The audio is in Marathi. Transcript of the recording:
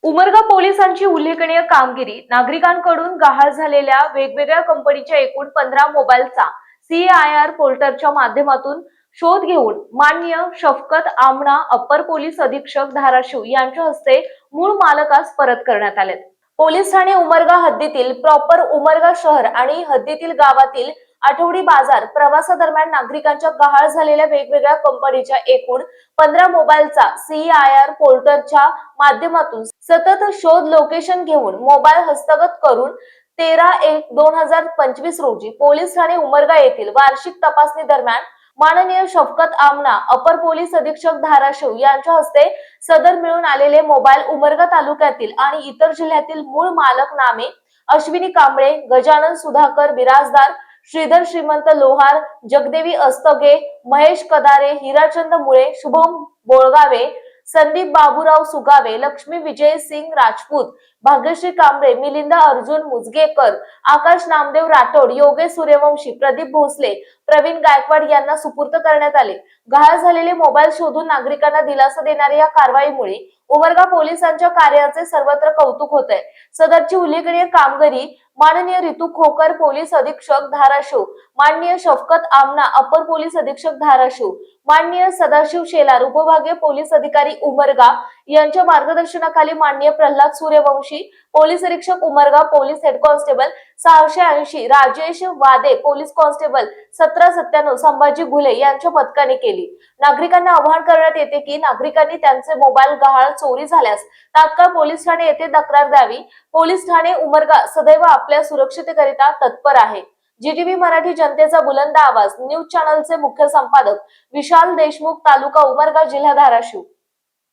उमरगा पोलिसांची उल्लेखनीय कामगिरी. नागरिकांकडून गहाळ झालेल्या वेगवेगळ्या कंपनीच्या एकूण 15 मोबाईलचा CIR पोर्टलच्या माध्यमातून शोध घेऊन माननीय शफकत आमना अप्पर पोलीस अधीक्षक धाराशिव यांच्या हस्ते मूळ मालकास परत करण्यात आले. पोलीस ठाणे उमरगा हद्दीतील प्रॉपर उमरगा शहर आणि हद्दीतील गावातील आठवडी बाजार प्रवासादरम्यान नागरिकांच्या गहाळ झालेल्या वेगवेगळ्या कंपनीच्या एकूण 15 मोबाईलचा CIR पोर्टलच्या माध्यमातून सतत शोध लोकेशन घेऊन मोबाईल हस्तगत करून 13/1/2025 रोजी पोलीस ठाणे उमरगा येथील वार्षिक तपासणी दरम्यान माननीय शफकत आमना अपर पोलीस अधीक्षक धाराशिव यांच्या हस्ते सदर मिळून आलेले मोबाईल उमरगा तालुक्यातील आणि इतर जिल्ह्यातील मूळ मालक नामे अश्विनी कांबळे, गजानन सुधाकर बिराजदार, श्रीधर श्रीमंत लोहार, जगदेवी अस्तगे, महेश कदारे, हिराचंद मुळे, शुभम बोळगावे, संदीप बाबूराव सुगावे, लक्ष्मी विजय सिंग राजपूत, भाग्यश्री कांबळे, मिलिंदा अर्जुन मुजगेकर, आकाश नामदेव राठोड, योगेश सूर्यवंशी, प्रदीप भोसले, प्रवीण गायकवाड यांना सुपूर्द करण्यात आले. गहाळ झालेले मोबाईल शोधून नागरिकांना दिलासा देणाऱ्या या कारवाईमुळे उमरगा पोलिसांच्या कार्याचे सर्वत्र कौतुक होत आहे. सदरची उल्लेखनीय कामगिरी माननीय रितू खोकर पोलीस अधीक्षक धाराशिव, माननीय शफकत आमना अपर पोलीस अधीक्षक धाराशिव, माननीय सदाशिव शेलार उपविभागीय पोलीस अधिकारी उमरगा यांच्या मार्गदर्शनाखाली माननीय प्रल्हाद सूर्यवंशी पोलीस निरीक्षक Umarga, police head constable 680 Rajesh वादे, पोलीस कॉन्स्टेबल 1797 संभाजी घुले यांच्या पथकाने केली. नागरिकांना आवाहन करण्यात येते की नागरिकांनी त्यांचे मोबाईल गहाळ चोरी झाल्यास तात्काळ पोलीस ठाणे येथे तक्रार द्यावी. पोलीस ठाणे उमरगा सदैव आपल्या सुरक्षिततेकरिता तत्पर आहे. GTV मराठी जनतेचा बुलंद आवाज न्यूज चॅनलचे मुख्य संपादक विशाल देशमुख, तालुका उमरगा, जिल्हा धाराशिव.